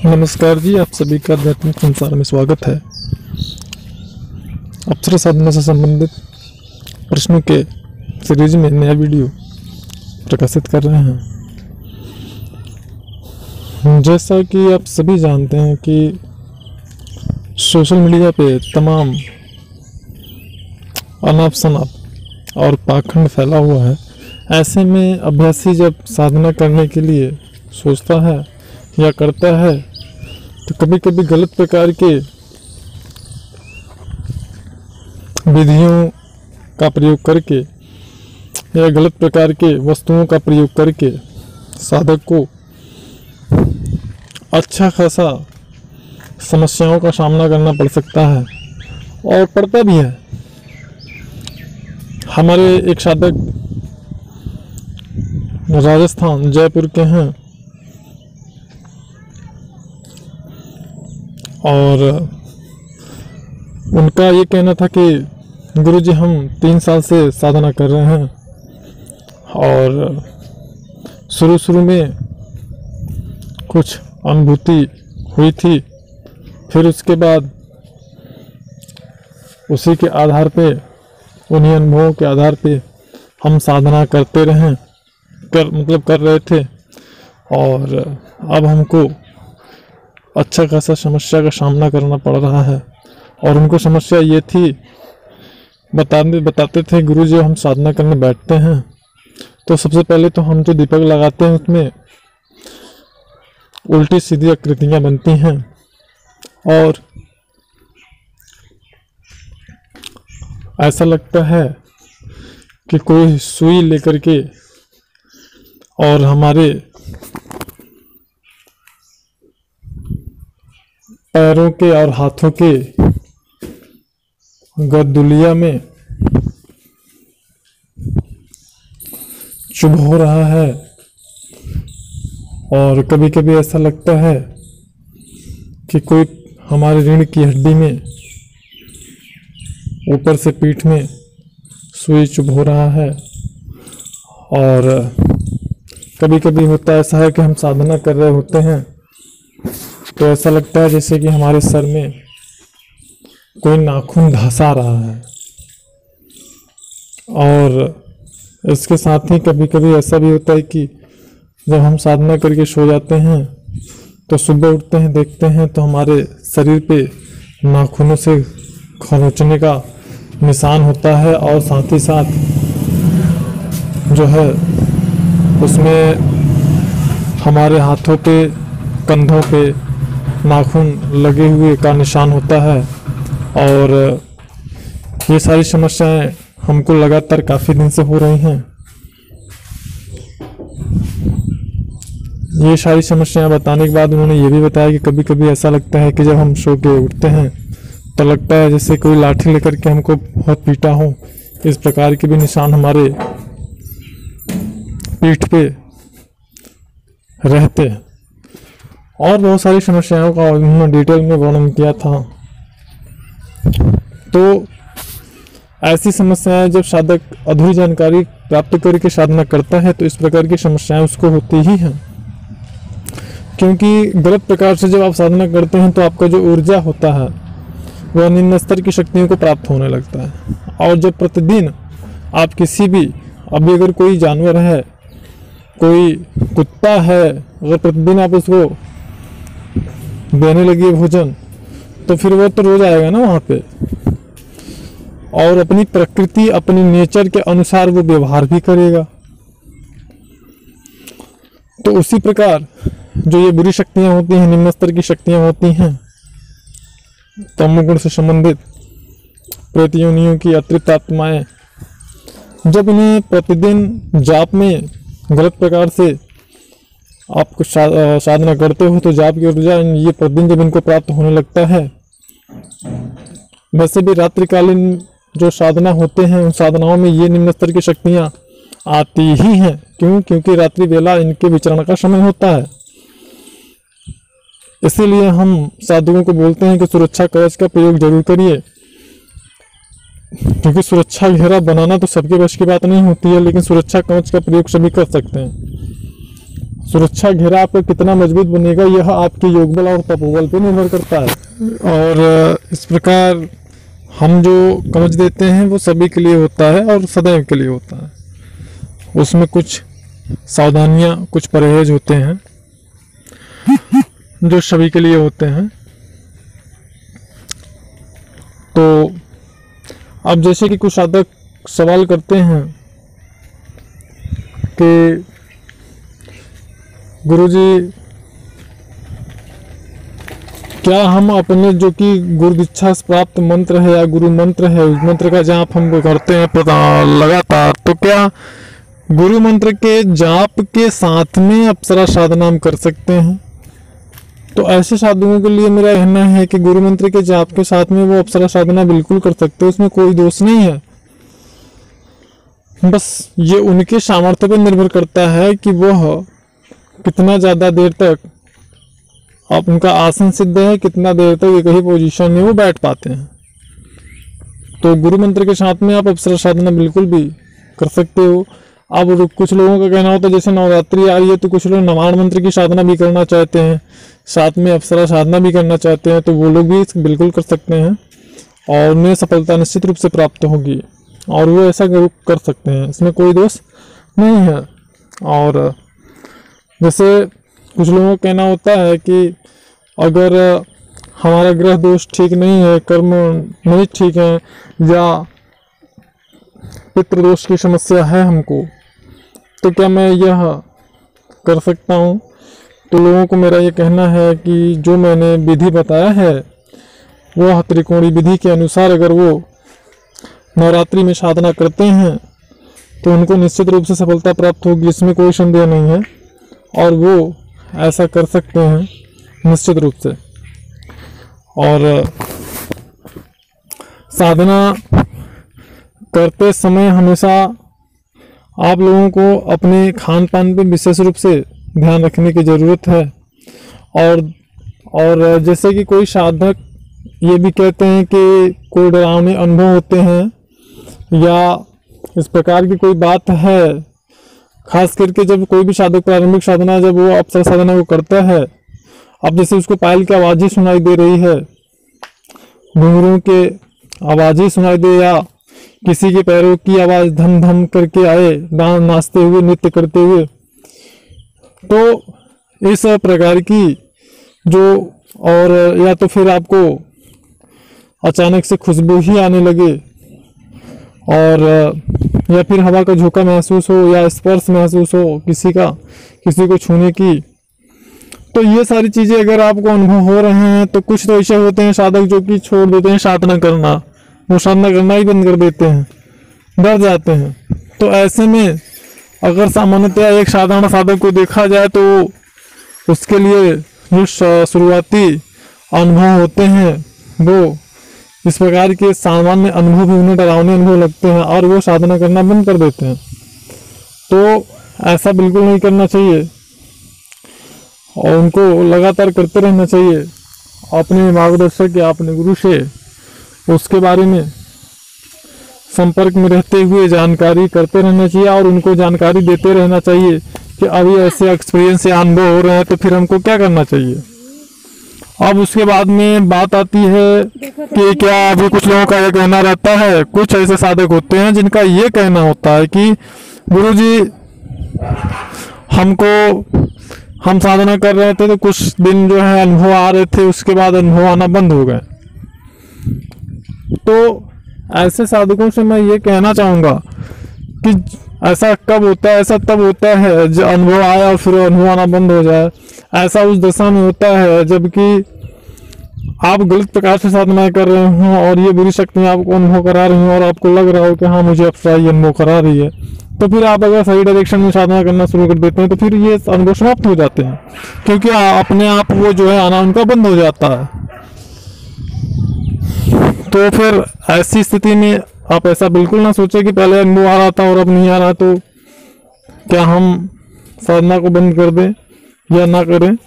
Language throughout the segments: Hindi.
नमस्कार जी, आप सभी का आध्यात्मिक संसार में स्वागत है। अप्सरा साधना से संबंधित प्रश्नों के सीरीज में नया वीडियो प्रकाशित कर रहे हैं। जैसा कि आप सभी जानते हैं कि सोशल मीडिया पे तमाम अनाप शनाप और पाखंड फैला हुआ है। ऐसे में अभ्यासी जब साधना करने के लिए सोचता है या करता है तो कभी कभी गलत प्रकार के विधियों का प्रयोग करके या गलत प्रकार के वस्तुओं का प्रयोग करके साधक को अच्छा खासा समस्याओं का सामना करना पड़ सकता है और पड़ता भी है। हमारे एक साधक राजस्थान जयपुर के हैं और उनका ये कहना था कि गुरुजी हम 3 साल से साधना कर रहे हैं और शुरू में कुछ अनुभूति हुई थी, फिर उसके बाद उसी के आधार पे, उन्हीं अनुभवों के आधार पे हम साधना करते रहे कर रहे थे और अब हमको अच्छा खासा समस्या का सामना करना पड़ रहा है। और उनको समस्या ये थी, बताते थे गुरुजी हम साधना करने बैठते हैं तो सबसे पहले तो हम जो दीपक लगाते हैं उसमें उल्टी सीधी आकृतियां बनती हैं और ऐसा लगता है कि कोई सुई लेकर के और हमारे पैरों के और हाथों के गर्दुलिया में चुभ हो रहा है। और कभी कभी ऐसा लगता है कि कोई हमारे रीढ़ की हड्डी में ऊपर से पीठ में सुई चुभ हो रहा है। और कभी कभी होता ऐसा है कि हम साधना कर रहे होते हैं तो ऐसा लगता है जैसे कि हमारे सर में कोई नाखून धंसा रहा है। और इसके साथ ही कभी कभी ऐसा भी होता है कि जब हम साधना करके सो जाते हैं तो सुबह उठते हैं, देखते हैं तो हमारे शरीर पे नाखूनों से खरोंचने का निशान होता है और साथ ही साथ जो है उसमें हमारे हाथों पे, कंधों पे नाखून लगे हुए का निशान होता है। और ये सारी समस्याएं हमको लगातार काफ़ी दिन से हो रही हैं। ये सारी समस्याएं बताने के बाद उन्होंने ये भी बताया कि कभी कभी ऐसा लगता है कि जब हम सो के उठते हैं तो लगता है जैसे कोई लाठी लेकर के हमको बहुत पीटा हो। इस प्रकार के भी निशान हमारे पीठ पे रहते हैं और बहुत सारी समस्याओं का उन्होंने डिटेल में वर्णन किया था। तो ऐसी समस्याएं जब साधक अधूरी जानकारी प्राप्त करके साधना करता है तो इस प्रकार की समस्याएं उसको होती ही हैं, क्योंकि गलत प्रकार से जब आप साधना करते हैं तो आपका जो ऊर्जा होता है वह निम्न स्तर की शक्तियों को प्राप्त होने लगता है। और जब प्रतिदिन आप किसी भी, अभी अगर कोई जानवर है, कोई कुत्ता है, अगर प्रतिदिन आप उसको देने लगी भोजन तो फिर वो तो रोज आएगा ना वहाँ पे और अपनी प्रकृति, अपनी नेचर के अनुसार वो व्यवहार भी करेगा। तो उसी प्रकार जो ये बुरी शक्तियां होती हैं, निम्न स्तर की शक्तियां होती हैं, तमोगुण से संबंधित प्रेत योनियों की अतृप्त आत्माएं, जब इन्हें प्रतिदिन जाप में गलत प्रकार से आप कुछ साधना करते हो तो जाप की ऊर्जा ये प्रतिदिन जब इनको प्राप्त होने लगता है। वैसे भी रात्रिकालीन जो साधना होते हैं उन साधनाओं में ये निम्न स्तर की शक्तियाँ आती ही हैं। क्योंकि रात्रि वेला इनके विचरण का समय होता है। इसीलिए हम साधकों को बोलते हैं कि सुरक्षा कवच का प्रयोग जरूर करिए, क्योंकि सुरक्षा घेरा बनाना तो सबके वश की बात नहीं होती है, लेकिन सुरक्षा कवच का प्रयोग सभी कर सकते हैं। सुरक्षा घेरा आपका कितना मजबूत बनेगा यह आपके योग बल और तपोबल पर निर्भर करता है। और इस प्रकार हम जो कवच देते हैं वो सभी के लिए होता है और सदैव के लिए होता है। उसमें कुछ सावधानियां, कुछ परहेज होते हैं जो सभी के लिए होते हैं। तो अब जैसे कि कुछ साधक सवाल करते हैं कि गुरुजी क्या हम अपने जो कि गुरु दीक्षा से प्राप्त मंत्र है या गुरु मंत्र है उस मंत्र का जाप हम करते हैं लगातार, तो क्या गुरु मंत्र के जाप के साथ में अप्सरा साधना हम कर सकते हैं? तो ऐसे साधुओं के लिए मेरा कहना है कि गुरु मंत्र के जाप के साथ में वो अप्सरा साधना बिल्कुल कर सकते हैं, उसमें कोई दोष नहीं है। बस ये उनके सामर्थ्य पर निर्भर करता है कि वह कितना ज़्यादा देर तक, आप उनका आसन सिद्ध है, कितना देर तक एक ही पोजीशन में वो बैठ पाते हैं। तो गुरु मंत्र के साथ में आप अप्सरा साधना बिल्कुल भी कर सकते हो। अब कुछ लोगों का कहना होता है जैसे नवरात्रि आ रही है तो कुछ लोग नवाण मंत्र की साधना भी करना चाहते हैं, साथ में अप्सरा साधना भी करना चाहते हैं, तो वो लोग भी बिल्कुल कर सकते हैं और उन्हें सफलता निश्चित रूप से प्राप्त होगी और वो ऐसा कर सकते हैं, इसमें कोई दोष नहीं है। और जैसे कुछ लोगों का कहना होता है कि अगर हमारा ग्रह दोष ठीक नहीं है, कर्म नहीं ठीक है या पितृ दोष की समस्या है हमको, तो क्या मैं यह कर सकता हूँ? तो लोगों को मेरा ये कहना है कि जो मैंने विधि बताया है वह त्रिकोणी विधि के अनुसार अगर वो नवरात्रि में साधना करते हैं तो उनको निश्चित रूप से सफलता प्राप्त होगी, इसमें कोई संदेह नहीं है और वो ऐसा कर सकते हैं निश्चित रूप से। और साधना करते समय हमेशा आप लोगों को अपने खान पान पे विशेष रूप से ध्यान रखने की ज़रूरत है। और जैसे कि कोई साधक ये भी कहते हैं कि कोई डरावने अनुभव होते हैं या इस प्रकार की कोई बात है, खास करके जब कोई भी साधक प्रारंभिक साधना जब वो अप्सरा साधना को करता है, अब जैसे उसको पायल की आवाज़ ही सुनाई दे रही है, घुंघरू के आवाज़ ही सुनाई दे या किसी के पैरों की आवाज़ धम धम करके आए नाचते हुए नृत्य करते हुए, तो इस प्रकार की जो, और या तो फिर आपको अचानक से खुशबू ही आने लगे और या फिर हवा का झोंका महसूस हो या स्पर्श महसूस हो किसी को छूने की, तो ये सारी चीज़ें अगर आपको अनुभव हो रहे हैं तो कुछ तो ऐसे होते हैं साधक जो कि छोड़ देते हैं साधना करना, वो साधना करना ही बंद कर देते हैं, डर जाते हैं। तो ऐसे में अगर सामान्यतः एक साधारण साधक को देखा जाए तो उसके लिए जो शुरुआती अनुभव होते हैं वो इस प्रकार के सामान्य अनुभव भी उन्हें डरावने अनुभव लगते हैं और वो साधना करना बंद कर देते हैं। तो ऐसा बिल्कुल नहीं करना चाहिए और उनको लगातार करते रहना चाहिए, अपने मार्गदर्शक या अपने गुरु से उसके बारे में संपर्क में रहते हुए जानकारी करते रहना चाहिए और उनको जानकारी देते रहना चाहिए कि अभी ऐसे एक्सपीरियंस या अनुभव हो रहे हैं तो फिर हमको क्या करना चाहिए। अब उसके बाद में बात आती है कि क्या अभी कुछ लोगों का ये कहना रहता है, कुछ ऐसे साधक होते हैं जिनका ये कहना होता है कि गुरुजी हम साधना कर रहे थे तो कुछ दिन जो है अनुभव आ रहे थे, उसके बाद अनुभव आना बंद हो गए। तो ऐसे साधकों से मैं ये कहना चाहूँगा कि ऐसा कब होता है, ऐसा तब होता है जब अनुभव आया और फिर अनुभव आना बंद हो जाए। ऐसा उस दशा में होता है जबकि आप गलत प्रकार से साधना कर रहे हों और ये बुरी शक्तियाँ आपको अनुभव करा रही हों और आपको लग रहा हो कि हाँ मुझे अप्सरा ये अनुभव करा रही है, तो फिर आप अगर सही डायरेक्शन में साधना करना शुरू कर देते हैं तो फिर ये अनुभव समाप्त हो जाते हैं, क्योंकि अपने आप वो जो है आना उनका बंद हो जाता है। तो फिर ऐसी स्थिति में आप ऐसा बिल्कुल ना सोचें कि पहले अनुभव आ रहा था और अब नहीं आ रहा, तो क्या हम साधना को बंद कर दें या ना करें,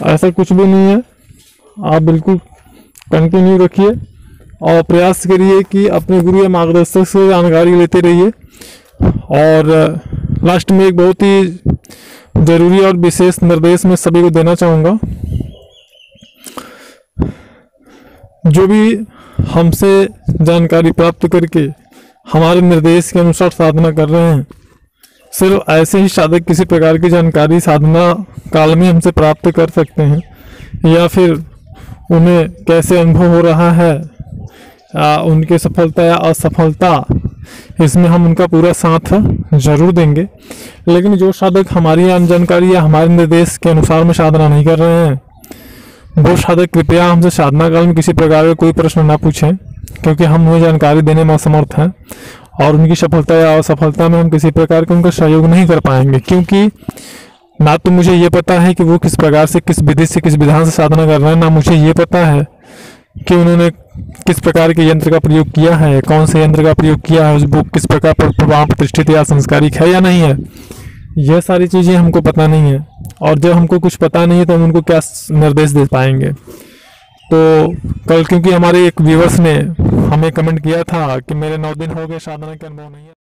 ऐसा कुछ भी नहीं है। आप बिल्कुल कंटिन्यू रखिए और प्रयास करिए कि अपने गुरु या मार्गदर्शक से जानकारी लेते रहिए और लास्ट में एक बहुत ही ज़रूरी और विशेष निर्देश मैं सभी को देना चाहूँगा। जो भी हमसे जानकारी प्राप्त करके हमारे निर्देश के अनुसार साधना कर रहे हैं, सिर्फ ऐसे ही साधक किसी प्रकार की जानकारी साधना काल में हमसे प्राप्त कर सकते हैं, या फिर उन्हें कैसे अनुभव हो रहा है, उनकी सफलता या असफलता, इसमें हम उनका पूरा साथ जरूर देंगे। लेकिन जो साधक हमारी जानकारी या हमारे निर्देश के अनुसार में साधना नहीं कर रहे हैं, वो साधक कृपया हमसे साधना काल में किसी प्रकार का कोई प्रश्न ना पूछें, क्योंकि हम उन्हें जानकारी देने में असमर्थ हैं और उनकी सफलता या असफलता में हम किसी प्रकार का उनका सहयोग नहीं कर पाएंगे। क्योंकि ना तो मुझे ये पता है कि वो किस प्रकार से, किस विधि से, किस विधान से साधना कर रहे हैं, ना मुझे ये पता है कि उन्होंने किस प्रकार के यंत्र का प्रयोग किया है, कौन से यंत्र का प्रयोग किया है, उस बुक किस प्रकार प्रभाव प्रतिष्ठित या संस्कारिक है या नहीं है। यह सारी चीज़ें हमको पता नहीं है, और जब हमको कुछ पता नहीं है तो हम उनको क्या निर्देश दे पाएंगे। तो कल क्योंकि हमारे एक व्यूअर्स ने हमें कमेंट किया था कि मेरे 9 दिन हो गए साधना के अनुभव नहीं है।